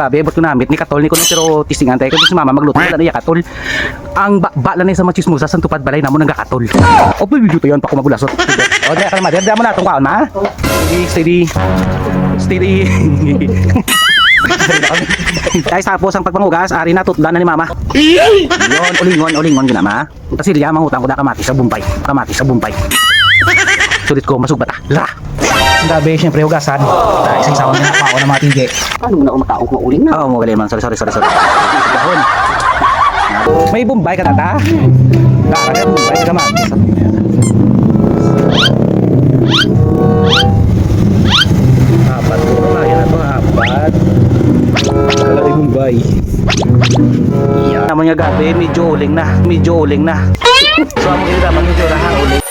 Sabi, ba't ko namit ni Katol ni ko pero tisingan tayo kasi si mama magluto na niya Katol. Ang bala na sa mga chismosa sa tupad balay namon ng Katol. O bibigyo pa yon pa ko mabulasot. O di ka naman, di mo na tong kaon ma. Steady. Steady. Guys, tapos ang pagpangugas, ari na tutlan na ni mama. Yon, ulingon gina ma. Kasi liya mangutang ko da kamati sa bumpay. Sulit ko masugbata. La. Gabi, syempre hugasan. Dahil sa isang na ako ng mga tige. Paano mo na umataong mauling na? Oo, mo galing man. Sorry. Dahon. May bumbay ka tata? Kaya bumbay ka man. Apat ko na. Yan ako, apat. Wala rin bumbay. Yan. Naman nga gabi, medyo uling na. So, ang mga dapat medyo rahan uling.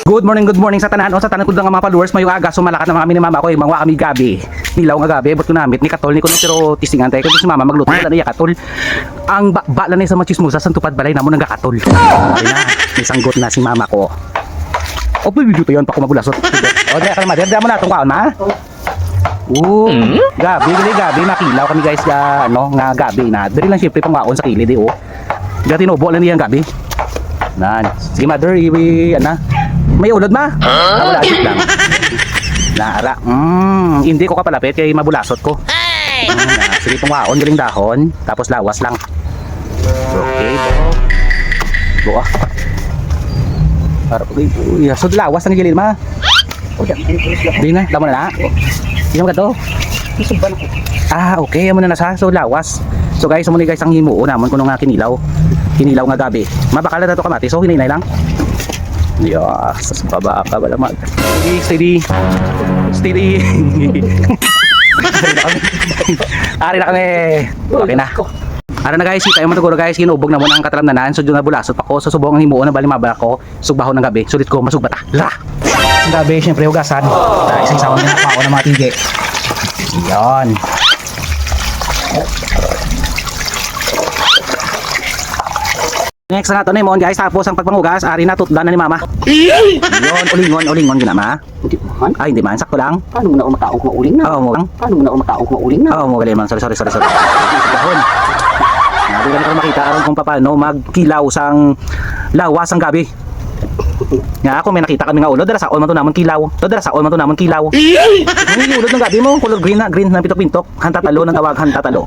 Good morning sa tanan o sa tanan ko nga mga followers mayong aga sumalakat na mga kami ni mama ko mangwa kami gabi nilaw nga gabi but ko namit ni Katol ni ko pero tisingan tayo kasi si mama magluto na niya Katol ang bala na sa mga chismosa sa tupad balay namon ng Katol na may sanggot na si mama ko o bibigyo pa yon pa ko mabulasot o di ka naman di mo na tong kaon ma gabi makilaw kami guys nga nga gabi na diri lang syempre pangwaon sa kilid gati nobo lang niya gabi nan sige mother may ulod ma? Wala asik lang. Naara. Hindi ko kapalapit kay mabulasot ko. Sige pong waon galing dahon, tapos lawas lang. Okay, bo. Para so lawas ang gilid ma. Di na, damo na. Sino ka to? Okay, amo na sa so lawas. So guys, amo ni guys ang himuon namon kuno nga kinilaw. Kinilaw nga gabi. Mabakala na to kamati, so hinay lang. Sas baba ka wala mag. Steady. Ari na kami. Okay na. Ara na guys, tayo matuguro guys, kinubog na muna ang kataramnanan. So na bulasot pa ko, so subong ang himuon ng balimaba ko, sugbahon ng gabi. Sulit ko masugbata. La. Gabi syempre hugasan. Dahil sa isang na ako ng mga tige. Yan. Next na nato na yun guys, tapos ang pagpangugas, ari na tutlan na ni mama. Yon, ulingon gina ma. Hindi man. Ay, hindi man, sakto lang. Paano mo na umataong mauling na? Paano mo na umataong mauling na? Oo, mo galing man, sorry. Dahon. Hindi ka na makita aron kung paano magkilaw sang lawas ang gabi. Nga ako may nakita kami nga ulo, dara sa all man to namon kilaw. Yung ulod ng gabi mo, color green na pintok-pintok, hantatalo ng tawag hantatalo.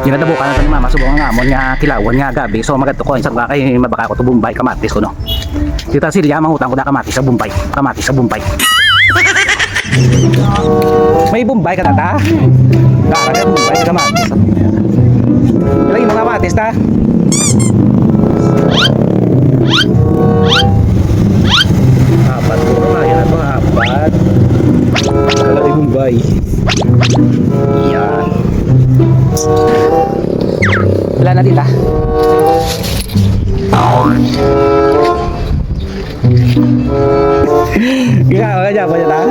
Ginadabukan na ni mama subong nga amon nga kilawon nga gabi. So magadto ko insang kay mabaka ko to Bombay kamatis ko no. Tita Silya mangutang ko da kamatis sa Bombay. May Bombay ka tata? Kaya Bombay kamatis. Lagi mga kamatis ta. Apat ko na yan ako apat. Wala rin Bombay. Yan. Wala na dito. Ginawa ka dyan pa dyan ha?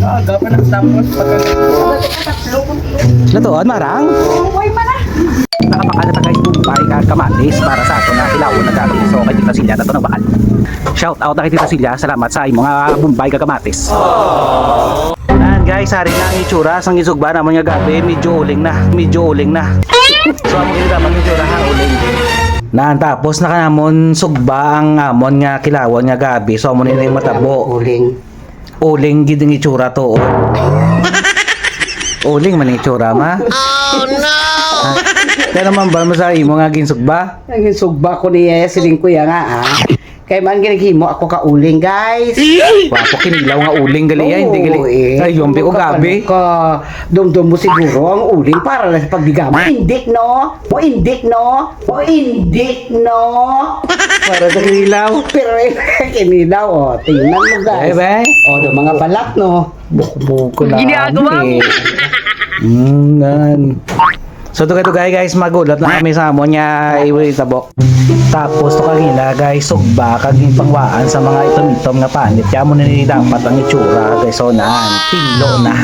Aga pa nagtapos Natuon marang? Nakapakala na guys Bombay kamatis para sa ato na kilawon na gabi. So kay Tita Silya na ito nabakal. Shout out na kay Tita Silya. Salamat sa mga Bombay kamatis. Yan guys, hari na ang itsura sang isugba naman nga gabi, medyo uling na. So ang mga naman itsura ha uling. Nan tapos na kanamon sugba ang amon nga kilawon nga gabi. So amo nila yung matabo. Uling gid ang itsura to. Uling man ang itsura ma. Oh no. Kaya naman ba mo sa imo nga ginsugba? Ang sugba ko niya siling ko ya nga Kay man ginagimo ako ka uling guys. Wapo kinilaw nga uling gali ya, hindi gali. Ay yombi ko gabi. Ka dumdum mo siguro ang uling para sa pagbigama. Indik no. Para sa kinilaw. Pero kinilaw tingnan mo guys. Bye. Do mga balak no. Bukbuk ko na. Ginagawa mo. Nan. So to guys, magulat lang kami sa amon nga iwitabo. Tapos to kanila guys, sugba kag pangwaan sa mga itom-itom nga panit. Kaya mo na ni dapat ang itsura guys, so nan, pilo na.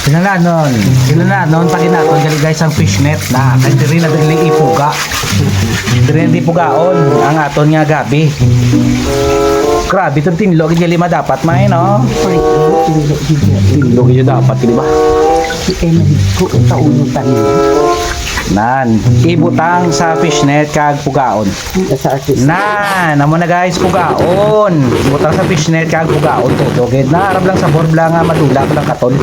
Kinalanon pag inaton gali guys ang fishnet na kay diri na dili ipuga. Diri di pugaon ang aton nga gabi. Grabe itong tinlog, hindi lima dapat may, no? Ay, Tinlog yun dapat, di ba? kay nahigko sa unutan niya. Nan, ibutang sa fishnet kag pugaon. Sa artist. Namo na guys, pugaon. Ibutang sa fishnet kag pugaon to. Gid na arab lang sa board lang nga madula ko lang katol.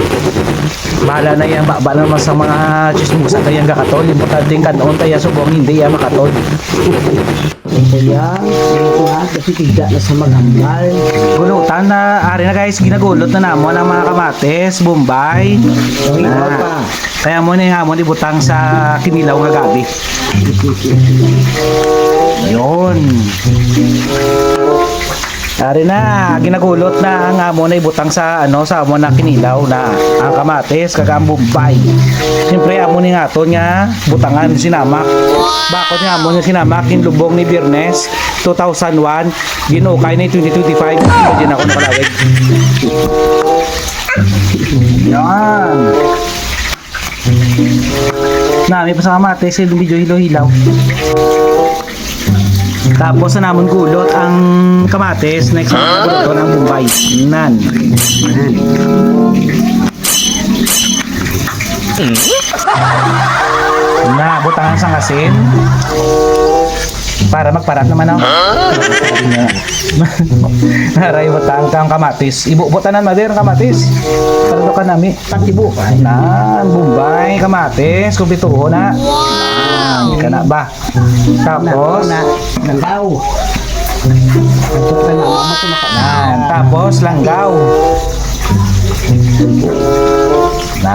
Bahala na yan, bahala naman sa mga chismusa kayang kakatol. Importante kanon tayo subong hindi yan makatol. Kaya, ito nga, kasi tidak na sa maghambal. Gulutan na, ari na guys, ginagulot na namo ng mga kamates, Bombay. Gawin ko pa. Kaya mo na yung hamon ibutang sa kinilaw nga gabi. Yun. Ari na, ginagulot na ang amon na ibutang sa sa amon na kinilaw na ang kamates kag ang Bombay. Siyempre amon ni ngaton nga butangan sinamak. Bakod nga amon nga sinamak in lubong ni Biyernes 2001 ginukay na 2025 din ako nakalawig. Yan. Nami pa sa kamates yung video hilo-hilaw. Tapos na namon gulot ang kamates, next na gulot ng Bombay. Nan. Na butangan sang asin. Para magparat naman ako. Naray butang kang kamatis. Ibu butanan mader kamatis. Para ka nami. Patibo pa. Nan, Bombay kamatis, kumpleto na. Nan, ka na ba? Tapos Langgaw. Ito ka na, mama ko nan, tapos langgaw.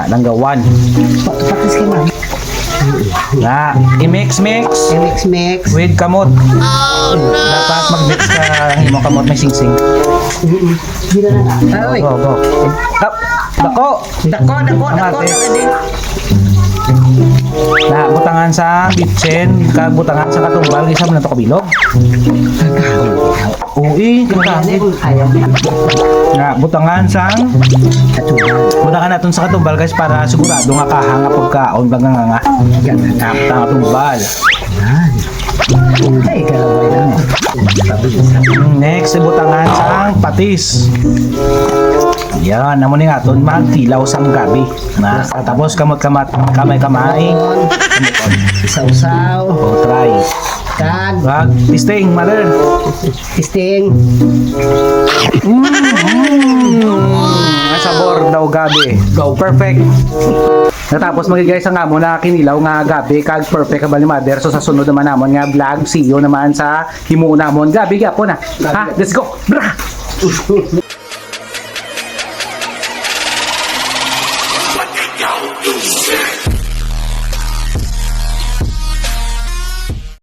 Langgawan. Patis ka na. Na, i-mix Mix. with kamot. Dapat mag-mix ka ang imong kamot may singsing. Hindi na na. Ay, Go. Tap, dako. dako. Kamatis. Na, butangan sa bitchen, kag butangan sa katumbal, isa mo na to kabilog. Uy, kinakasip. Na, butangan sa butangan natin sa katumbal guys para sigurado nga kahanga pagkaon baga nga. Na, katumbal. Ay, kalaway na. Next, butangan sa patis. Yan, namo ni aton magtilaw sang gabi. Na, tapos kamay-kamay. Isaw-saw. O, try. Tag. Wag, tisting, mother. Tisting. Ang sabor daw gabi. Go, perfect. Natapos magigay sa nga mo na kinilaw nga gabi kag perfect ka ba ni mother. So sa sunod naman namon nga vlog, see you naman sa himuon namon gabi gyapon na. Ha, let's go. Bra! What y'all do?